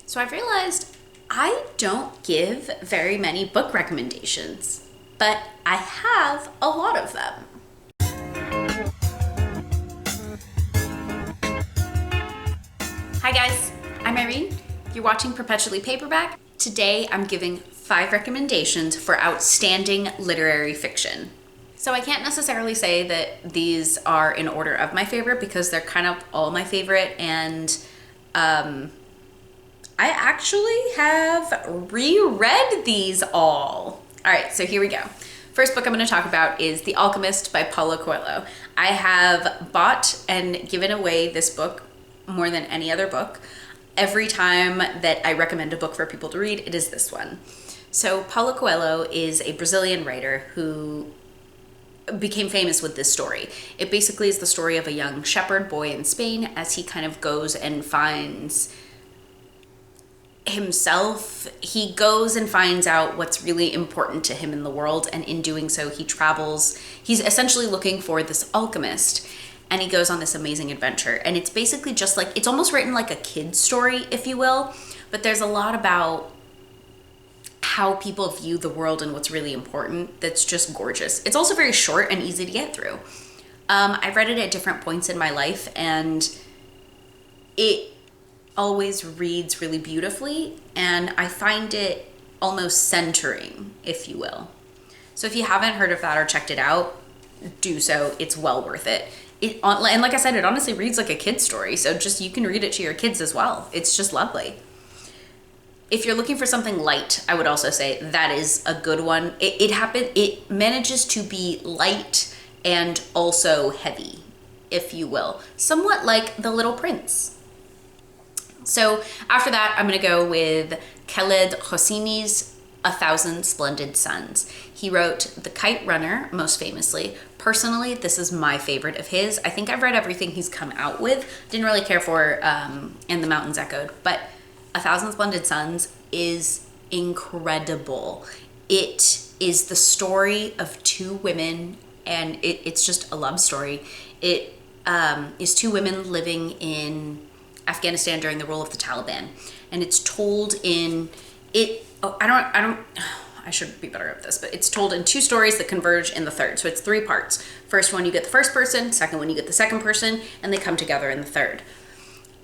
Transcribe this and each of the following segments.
So I've realized I don't give very many book recommendations, but I have a lot of them. Hi guys, I'm Irene. You're watching Perpetually Paperback. Today I'm giving 5 recommendations for outstanding literary fiction. So I can't necessarily say that these are in order of my favorite because they're kind of all my favorite, and I actually have reread these all. All right, so here we go. First book I'm going to talk about is The Alchemist by Paulo Coelho. I have bought and given away this book more than any other book. Every time that I recommend a book for people to read, it is this one. So Paulo Coelho is a Brazilian writer who became famous with this story. It basically is the story of a young shepherd boy in Spain as he kind of goes and finds himself. He goes and finds out what's really important to him in the world, and in doing so he travels. He's essentially looking for this alchemist, and he goes on this amazing adventure. And it's basically just like, it's almost written like a kid's story, if you will, but there's a lot about how people view the world and what's really important that's just gorgeous. It's also very short and easy to get through. I've read it at different points in my life, and it always reads really beautifully, and I find it almost centering, if you will. So if you haven't heard of that or checked it out, do so. It's well worth it. And like I said, it honestly reads like a kid's story, so just you can read it to your kids as well. It's just lovely. If you're looking for something light, I would also say that is a good one. It manages to be light and also heavy, if you will. Somewhat like The Little Prince. So after that, I'm gonna go with Khaled Hosseini's 1,000 Splendid Suns. He wrote The Kite Runner, most famously. Personally, this is my favorite of his. I think I've read everything he's come out with. Didn't really care for And the Mountains Echoed, but 1,000 Splendid Suns is incredible. It is the story of 2 women, and it's just a love story. It is 2 women living in Afghanistan during the rule of the Taliban, and it's told in I should be better at this, but it's told in 2 stories that converge in the third. So it's 3 parts. First one, you get the first person. Second one, you get the second person, and they come together in the third.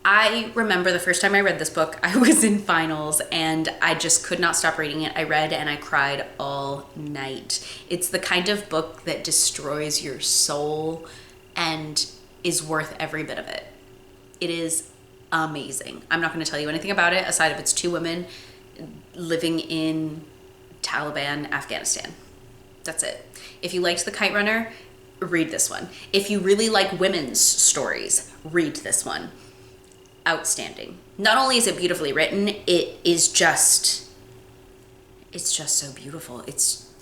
I remember the first time I read this book, I was in finals and I just could not stop reading it. I read and I cried all night. It's the kind of book that destroys your soul and is worth every bit of it. It is amazing. I'm not going to tell you anything about it aside of it's 2 women living in Taliban, Afghanistan. That's it. If you liked The Kite Runner, read this one. If you really like women's stories, read this one. Outstanding. Not only is it beautifully written, it's just so beautiful. It's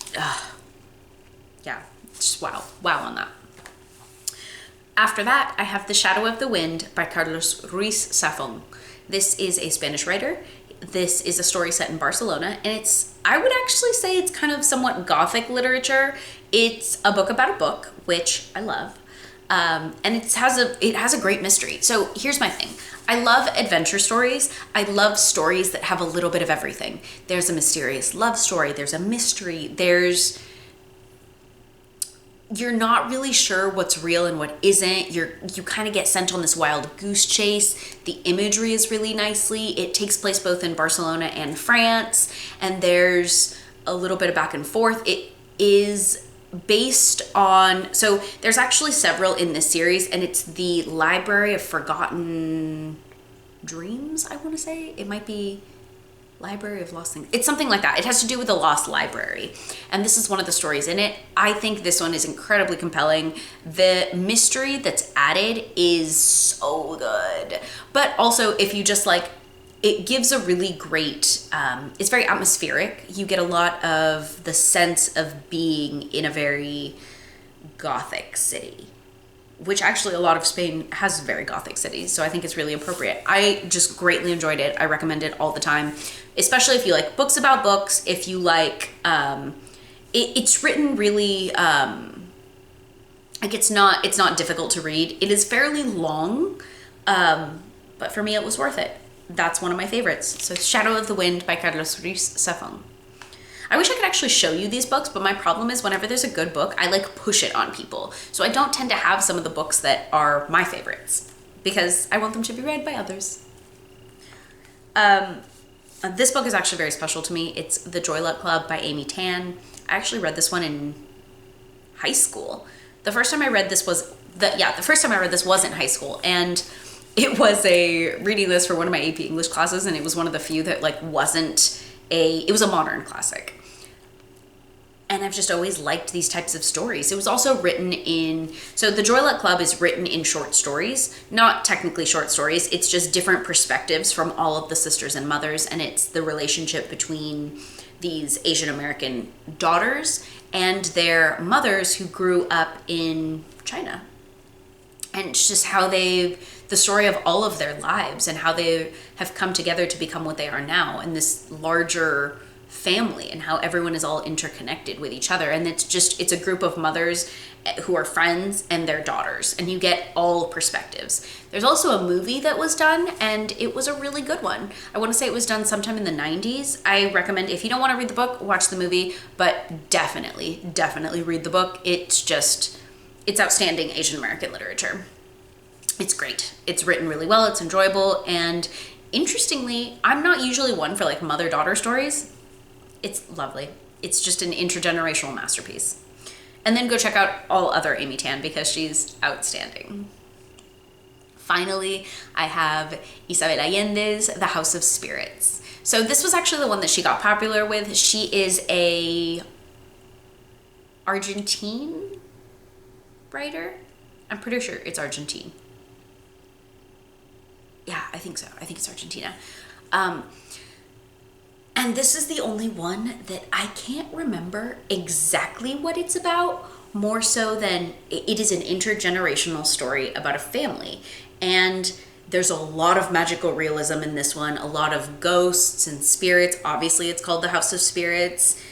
just wow on that. After that, I have The Shadow of the Wind by Carlos Ruiz Zafón. This is a Spanish writer. This is a story set in Barcelona, and I would actually say it's kind of somewhat gothic literature. It's a book about a book, which I love. And it has a great mystery. So here's my thing. I love adventure stories. I love stories that have a little bit of everything. There's a mysterious love story. There's a mystery. You're not really sure what's real and what isn't. You kind of get sent on this wild goose chase. The imagery is really nicely. It takes place both in Barcelona and France, and there's a little bit of back and forth. It is based on, so there's actually several in this series, and it's the Library of Forgotten Dreams, I want to say. It might be Library of Lost Things. It's something like that. It has to do with the lost library, and this is one of the stories in it. I think this one is incredibly compelling. The mystery that's added is so good, but also if you just like, it gives a really great, it's very atmospheric. You get a lot of the sense of being in a very gothic city, which actually a lot of Spain has very gothic cities, so I think it's really appropriate. I just greatly enjoyed it. I recommend it all the time, especially if you like books about books, if you like, it's written really, like it's not difficult to read. It is fairly long, but for me it was worth it. that's one of my favorites. So Shadow of the Wind by Carlos Ruiz Zafón. I wish I could actually show you these books, but my problem is whenever there's a good book, I like push it on people. So I don't tend to have some of the books that are my favorites because I want them to be read by others. This book is actually very special to me. It's The Joy Luck Club by Amy Tan. I actually read this one in high school. The first time I read this was in high school, and it was a reading list for one of my AP English classes, and it was one of the few that like it was a modern classic. And I've just always liked these types of stories. It was also written so The Joy Luck Club is written in short stories, not technically short stories. It's just different perspectives from all of the sisters and mothers. And it's the relationship between these Asian American daughters and their mothers who grew up in China. And it's just the story of all of their lives and how they have come together to become what they are now in this larger family, and how everyone is all interconnected with each other. And it's a group of mothers who are friends and their daughters, and you get all perspectives. There's also a movie that was done, and it was a really good one. I want to say it was done sometime in the 90s. I recommend, if you don't want to read the book, watch the movie, but definitely read the book. It's outstanding Asian American literature. It's great. It's written really well. It's enjoyable. And interestingly, I'm not usually one for like mother-daughter stories. It's lovely. It's just an intergenerational masterpiece. And then go check out all other Amy Tan because she's outstanding. Finally, I have Isabel Allende's The House of Spirits. So this was actually the one that she got popular with. She is a Argentine writer. I'm pretty sure it's Argentine. Yeah, I think so. I think it's Argentina. And this is the only one that I can't remember exactly what it's about, more so than it is an intergenerational story about a family. And there's a lot of magical realism in this one, a lot of ghosts and spirits. Obviously, it's called The House of Spirits.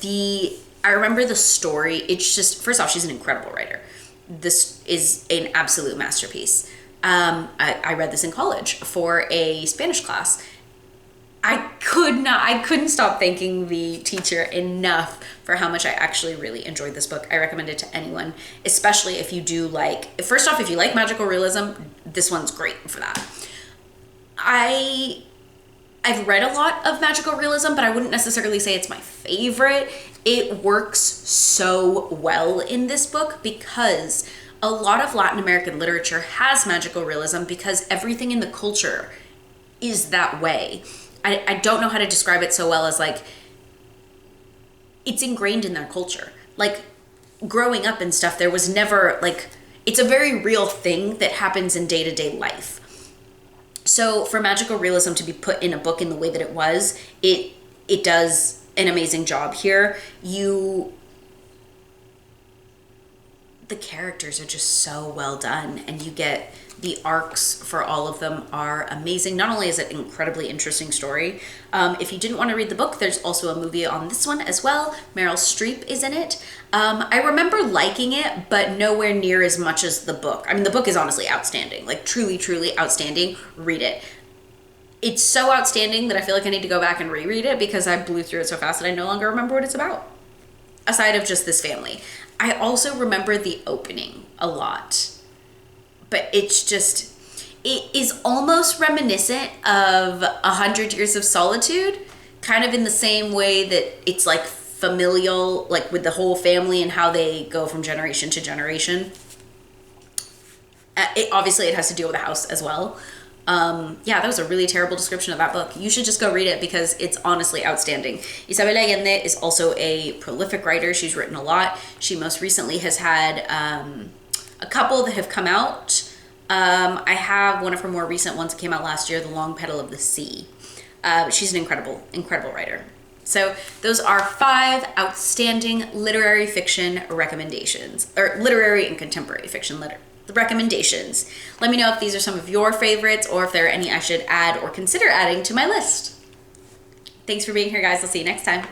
I remember the story. It's just, first off, she's an incredible writer. This is an absolute masterpiece. I read this in college for a Spanish class. I couldn't stop thanking the teacher enough for how much I actually really enjoyed this book. I recommend it to anyone, especially if you do first off, if you like magical realism, this one's great for that. I've read a lot of magical realism, but I wouldn't necessarily say it's my favorite. It works so well in this book because a lot of Latin American literature has magical realism because everything in the culture is that way. I don't know how to describe it so well as it's ingrained in their culture. Like growing up and stuff, there was never it's a very real thing that happens in day-to-day life. So for magical realism to be put in a book in the way that it was, it does an amazing job here. The characters are just so well done, and you get the arcs for all of them are amazing. Not only is it an incredibly interesting story, if you didn't want to read the book, there's also a movie on this one as well. Meryl Streep is in it. I remember liking it, but nowhere near as much as the book. I mean, the book is honestly outstanding, truly outstanding. Read it. It's so outstanding that I feel like I need to go back and reread it because I blew through it so fast that I no longer remember what it's about, aside of just this family. I also remember the opening a lot, but it is almost reminiscent of 100 Years of Solitude, kind of in the same way that it's familial, with the whole family and how they go from generation to generation. Obviously it has to deal with the house as well. That was a really terrible description of that book. You should just go read it because it's honestly outstanding. Isabel Allende is also a prolific writer. She's written a lot. She most recently has had a couple that have come out. I have one of her more recent ones that came out last year, The Long Petal of the Sea. She's an incredible writer. So those are 5 outstanding literary fiction recommendations, or literary and contemporary fiction recommendations. Let me know if these are some of your favorites or if there are any I should add or consider adding to my list. Thanks for being here, guys. I'll see you next time.